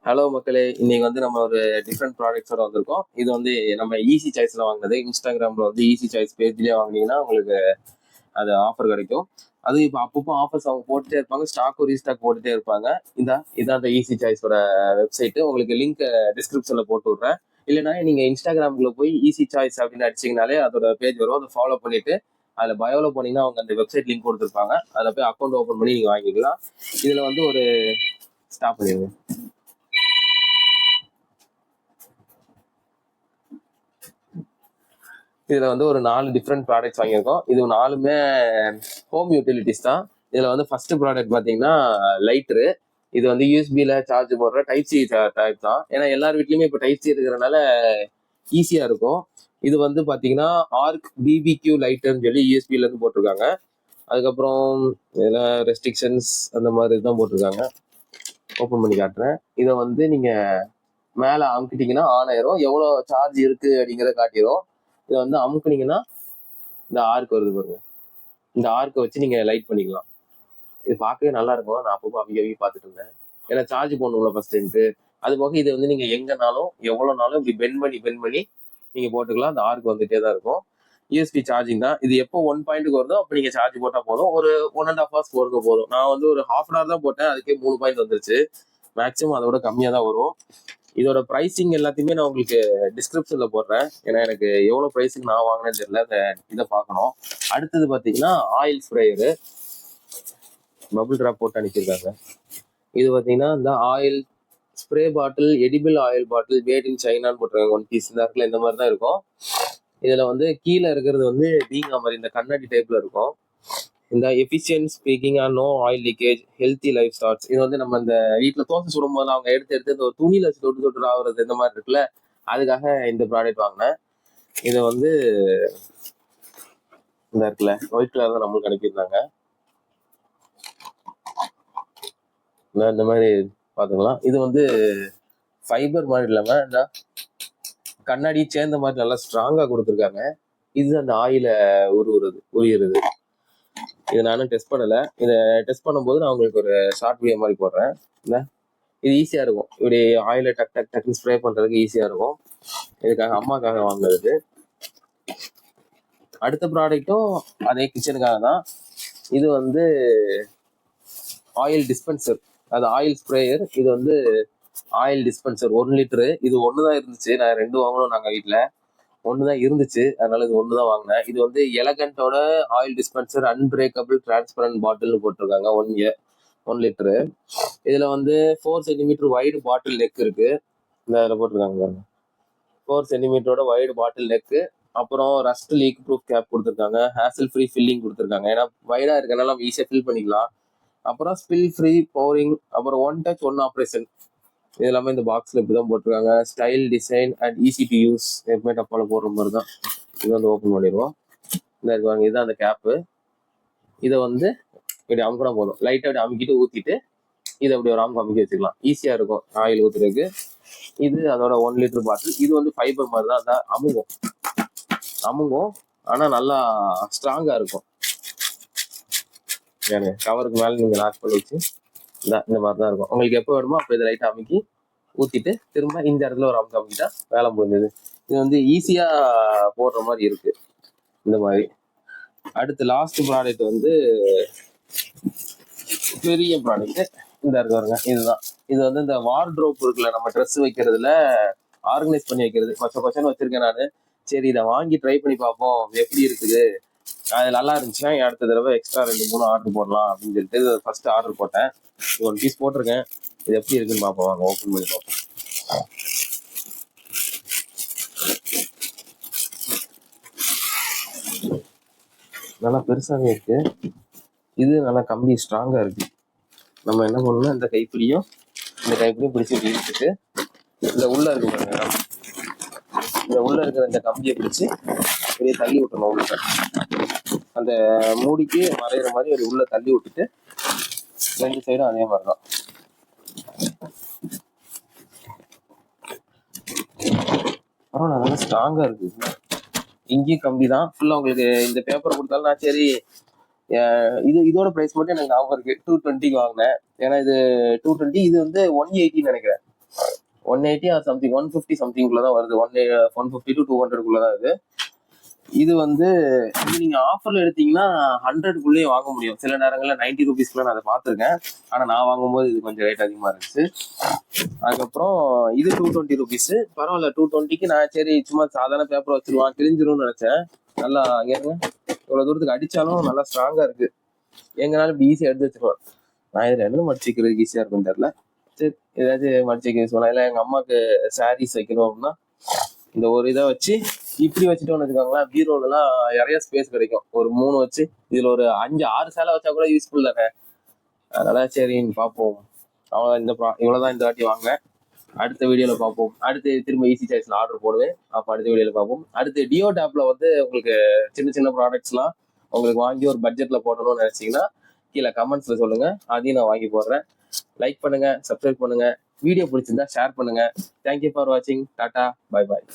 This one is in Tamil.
ஹலோ மக்களே, இன்னைக்கு வந்து நம்ம ஒரு டிஃப்ரெண்ட் ப்ராடக்ட்ஸோட வந்திருக்கோம். இது வந்து நம்ம ஈஸி சாய்ஸ்ல வாங்கினது. இன்ஸ்டாகிராம்ல வந்து ஈஸி சாய்ஸ் பேஜ்லயே வாங்கினீங்கன்னா உங்களுக்கு அது ஆஃபர் கிடைக்கும். அது இப்போ அப்பப்போ ஆஃபர்ஸ் அவங்க போட்டுட்டே இருப்பாங்க, ஸ்டாக்கும் ரீஸ்டாக் போட்டுட்டே இருப்பாங்க. இதான் அந்த ஈஸி சாய்ஸோட வெப்சைட். உங்களுக்கு லிங்க் டிஸ்கிரிப்ஷன்ல போட்டு விடுறேன். இல்லைன்னா நீங்க இன்ஸ்டாகிராம்ல போய் ஈஸி சாய்ஸ் அப்படின்னு அடிச்சிங்கனாலே அதோட பேஜ் வரும். அதை ஃபாலோ பண்ணிட்டு அதில் பயோல போனீங்கன்னா அவங்க அந்த வெப்சைட் லிங்க் கொடுத்துருப்பாங்க. அதில் போய் அக்கௌண்ட் ஓப்பன் பண்ணி நீங்க வாங்கிக்கலாம். இதுல வந்து ஒரு ஸ்டாப் பண்ணிடுங்க. இதுல வந்து ஒரு 4 டிஃப்ரெண்ட் ப்ராடக்ட்ஸ் வாங்கியிருக்கோம். இது 4மே ஹோம் யூட்டிலிட்டிஸ் தான். இதுல வந்து ஃபர்ஸ்ட் ப்ராடக்ட் பாத்தீங்கன்னா லைட்டரு. இது வந்து யூஎஸ்பியில சார்ஜ் போடுற டைப் சி டைப் தான். ஏன்னா எல்லார் வீட்லயுமே இப்போ டைப் சி இருக்கிறனால ஈஸியா இருக்கும். இது வந்து பாத்தீங்கன்னா ஆர்க் பிபிக்யூ லைட்டர்னு சொல்லி யூஎஸ்பில இருந்து போட்டிருக்காங்க. அதுக்கப்புறம் இதுல ரெஸ்ட்ரிக்ஷன்ஸ் அந்த மாதிரி தான் போட்டிருக்காங்க. ஓப்பன் பண்ணி காட்டுறேன். இதை வந்து நீங்க மேல அமுக்கிட்டீங்கன்னா ஆன் ஆயிரும். எவ்வளவு சார்ஜ் இருக்கு அப்படிங்கிறத காட்டிடும். இதை வந்து அமுக்குனீங்கன்னா இந்த ஆர்க் வருது பாருங்க. இந்த ஆர்க்கை வச்சு நீங்க லைட் பண்ணிக்கலாம். இது பார்க்கவே நல்லா இருக்கும். நான் அப்பப்போ அவி பார்த்துட்டு இருந்தேன். ஏன்னா சார்ஜ் போடணும்ல ஃபர்ஸ்ட் டைமுக்கு. அது போக இது வந்து நீங்க எங்கனாலும் எவ்வளோனாலும் இப்படி பெண்ட் பண்ணி நீங்க போட்டுக்கலாம். அந்த ஆர்க் வந்துட்டே தான் இருக்கும். யூஎஸ்பி சார்ஜிங் தான். இது எப்போ 1 பாயிண்ட்டுக்கு வருதோ அப்போ நீங்க சார்ஜ் போட்டா போதும். ஒரு 1.5 hours போடுங்க போதும். நான் வந்து ஒரு 1/2 hour தான் போட்டேன், அதுக்கே 3 பாயிண்ட் வந்துருச்சு. மேக்ஸிமம் அதோட கம்மியா தான் வரும். இதோட ப்ரைஸிங் எல்லாத்தையுமே நான் உங்களுக்கு டிஸ்கிரிப்ஷன்ல போடுறேன். ஏன்னா எனக்கு எவ்வளவு ப்ரைஸுக்கு நான் வாங்கினேன்னு தெரியல, இதை பார்க்கணும். அடுத்தது பார்த்தீங்கன்னா ஆயில் ஸ்ப்ரேயரு, பபுள் ட்ராப் போட்டு அனுப்பியிருக்காங்க. இது பார்த்தீங்கன்னா இந்த oil spray bottle, edible oil bottle, made in சைனான்னு போட்டிருக்காங்க. 1 piece இந்த இடத்துல இந்த மாதிரி தான் இருக்கும். இதுல வந்து கீழே இருக்கிறது வந்து பீங்கா மாதிரி இந்த கண்ணாடி டைப்ல இருக்கும். இந்த efficient speaking on no oil leakage healthy life starts. இது வந்து நம்ம இந்த வீட்டில் தோசை சுடும் போது அவங்க எடுத்து இந்த துணியில வச்சு தொட்டு ஆகுறது இந்த மாதிரி இருக்குல்ல, அதுக்காக இந்த ப்ராடக்ட் வாங்கினேன். இதை வந்து இந்த இருக்குல்ல ஒயிட் கலர் தான் நம்மளுக்கு அனுப்பியிருந்தாங்க. இந்த மாதிரி பார்த்துக்கலாம். இது வந்து ஃபைபர் மாதிரி இல்லாமல் இந்த கண்ணாடி சேர்ந்த மாதிரி நல்லா ஸ்ட்ராங்காக கொடுத்துருக்காங்க. இது அந்த ஆயில உரியுறது. இதை நானும் டெஸ்ட் பண்ணலை. இதை டெஸ்ட் பண்ணும்போது நான் உங்களுக்கு ஒரு ஷார்ட் வீடியோ மாதிரி போடுறேன். இல்லை, இது ஈஸியாக இருக்கும். இப்படி ஆயிலை டக்குன்னு ஸ்ப்ரே பண்ணுறதுக்கு ஈஸியாக இருக்கும். இதுக்காக அம்மாக்காக வாங்கினது. அடுத்த ப்ராடக்ட்டும் அதே கிச்சனுக்காக தான். இது வந்து ஆயில் டிஸ்பென்சர், அது ஆயில் ஸ்ப்ரேயர். இது வந்து ஆயில் டிஸ்பென்சர் 1 லிட்டரு. இது ஒன்று தான் இருந்துச்சு. நான் 2 வாங்கணும். நாங்கள் வீட்டில் ஒன்று தான் இருந்துச்சு, அதனால இது ஒன்று தான் வாங்கினேன். இது வந்து எலகண்டோட ஆயில் டிஸ்பென்சர் அன்பிரேக்கபிள் டிரான்ஸ்பரண்ட் பாட்டில்னு போட்டிருக்காங்க. 1 லிட்டரு. இதுல வந்து 4 சென்டிமீட்டர் வைடு பாட்டில் நெக் இருக்கு. இந்த இதில் போட்டிருக்காங்க 4 சென்டிமீட்டரோட வைடு பாட்டில் நெக்கு. அப்புறம் ரஸ்ட் லீக் ப்ரூஃப் கேப் கொடுத்துருக்காங்க. ஹேசல் ஃப்ரீ ஃபில்லிங் கொடுத்துருக்காங்க. ஏன்னா வைடா இருக்கனால நம்ம ஈஸியாக ஃபில் பண்ணிக்கலாம். அப்புறம் ஸ்பில் ஃப்ரீ பவரிங். அப்புறம் 1 touch 1 ஆப்ரேஷன். இது எல்லாமே இந்த பாக்ஸ்ல இப்படிதான் போட்டிருக்காங்க. Style, design and easy to use. எப்பவுமே டப்பால போடுற மாதிரி தான். இது வந்து ஓப்பன் பண்ணிடுவோம். இந்த இருக்காங்க, இதுதான் அந்த கேப்பு. இதை வந்து இப்படி அமுக்கினா போதும். லைட்டாக அப்படி அமுக்கிட்டு ஊற்றிட்டு இதை அப்படி ஒரு அமுக்கி வச்சுக்கலாம். ஈஸியாக இருக்கும் ஆயில் ஊற்றுறதுக்கு. இது அதோட 1 லிட்டர் பாட்டில். இது வந்து ஃபைபர் மாதிரி தான். அந்த அமுங்கும் ஆனால் நல்லா ஸ்ட்ராங்காக இருக்கும். ஏன்னு கவருக்கு மேலே நீங்கள் லாக் பண்ணி வச்சு இந்த மாதிரி தான் இருக்கும். உங்களுக்கு எப்போ வேணுமோ அப்போ இதை லைட்டாக அமுக்கி ஊற்றிட்டு திரும்ப இந்த இடத்துல ஒரு அமுக்கிட்டா வேலை முடிஞ்சது. இது வந்து ஈஸியாக போடுற மாதிரி இருக்கு இந்த மாதிரி. அடுத்து லாஸ்ட் ப்ராடக்ட் வந்து பெரிய ப்ராடக்ட். இந்த இருக்காருங்க, இதுதான். இது வந்து இந்த வார்ட்ரோப் இருக்குல்ல, நம்ம ட்ரெஸ் வைக்கிறதுல ஆர்கனைஸ் பண்ணி வைக்கிறது. கொச்சன்னு வச்சிருக்கேன் நான். சரி, இதை வாங்கி ட்ரை பண்ணி பார்ப்போம் எப்படி இருக்குது. அது நல்லா இருந்துச்சுன்னா அடுத்த தடவை எக்ஸ்ட்ரா 2-3 ஆர்டர் போடலாம் அப்படின்னு சொல்லிட்டு ஃபர்ஸ்ட் ஆர்டர் போட்டேன். 1 piece போட்டிருக்கேன். இது எப்படி இருக்குன்னு பார்ப்போம். வாங்க ஓப்பன் பண்ணி பார்ப்போம். நல்லா பெருசாவே இருக்கு. இது நல்லா கம்பி ஸ்ட்ராங்கா இருக்கு. நம்ம என்ன பண்ணணும்னா இந்த கைப்பிடியும் பிடிச்சி இழுத்துட்டு இந்த உள்ள இருக்கு பாருங்க, இந்த உள்ள இருக்கிற இந்த கம்பியை பிடிச்சி அப்படியே தள்ளி விட்டணும். உள்ள அந்த மூடிக்கு மறைகிற மாதிரி ஒரு உள்ள தள்ளி விட்டுட்டு 2 சைடும் அதே மாதிரிதான். பரவாயில்ல, நல்லா ஸ்ட்ராங்கா இருக்கு. இங்கேயும் கம்பி தான் ஃபுல்லா. உங்களுக்கு இந்த பேப்பர் கொடுத்தாலும் நான் சரி, இதோட பிரைஸ் மட்டும் எனக்கு ஞாபகம் இருக்கு. 220 வாங்கினேன். ஏன்னா இது 220, இது வந்து 180 நினைக்கிறேன். 180 ஆர் சம்திங் 150 சம்திங்குள்ள தான் வருது. 150 to 200 தான் இது. இது வந்து இது நீங்க ஆஃபர்ல எடுத்தீங்கன்னா 100க்குள்ளேயே வாங்க முடியும். சில நேரங்கள்ல 90 ருபீஸ்க்குள்ள நான் அதை பார்த்துருக்கேன். ஆனா நான் வாங்கும்போது இது கொஞ்சம் ரேட் அதிகமா இருந்துச்சு. அதுக்கப்புறம் இது 220 ருபீஸ். பரவாயில்ல, 220க்கு நான் சரி சும்மா சாதாரண பேப்பர் வச்சிருவான் கிழிஞ்சிரும்னு நினைச்சேன். நல்லா ஏங்க இவ்வளவு தூரத்துக்கு அடிச்சாலும் நல்லா ஸ்ட்ராங்கா இருக்கு. எங்கனாலும் இப்படி ஈஸியா எடுத்து வச்சிருவேன். நான் இதுல என்ன மடிச்சிக்கிறதுக்கு ஈஸியா இருக்கும் தெரியல. சரி ஏதாச்சும் மடிச்சிக்க யூஸ் பண்ணலாம். இல்லை எங்க அம்மாவுக்கு சாரீஸ் வைக்கணும் அப்படின்னா இந்த ஒரு இதை வச்சு இப்படி வச்சுட்டோம்னு வச்சுக்கோங்களேன், பீரோலாம் நிறைய ஸ்பேஸ் கிடைக்கும். ஒரு 3 வச்சு இதுல ஒரு 5-6 சேலை வச்சா கூட யூஸ்ஃபுல் தானே. அதனால சரின்னு பார்ப்போம். அவ்வளோதான் இவ்வளோதான் இந்த வாட்டி வாங்க. அடுத்த வீடியோல பார்ப்போம். அடுத்து திரும்ப ஈஸி சாய்ஸ்ல ஆர்டர் போடுவேன். அப்போ அடுத்த வீடியோல பார்ப்போம். அடுத்து டியோ டேப்ல வந்து உங்களுக்கு சின்ன சின்ன ப்ராடக்ட்ஸ்லாம் உங்களுக்கு வாங்கி ஒரு பட்ஜெட்ல போடணும்னு நினைச்சீங்கன்னா கீழே கமெண்ட்ஸ்ல சொல்லுங்க, அதையும் நான் வாங்கி போடுறேன். லைக் பண்ணுங்க, சப்ஸ்கிரைப் பண்ணுங்க, வீடியோ பிடிச்சிருந்தா ஷேர் பண்ணுங்க. தேங்க்யூ ஃபார் வாட்சிங். Tata, bye bye.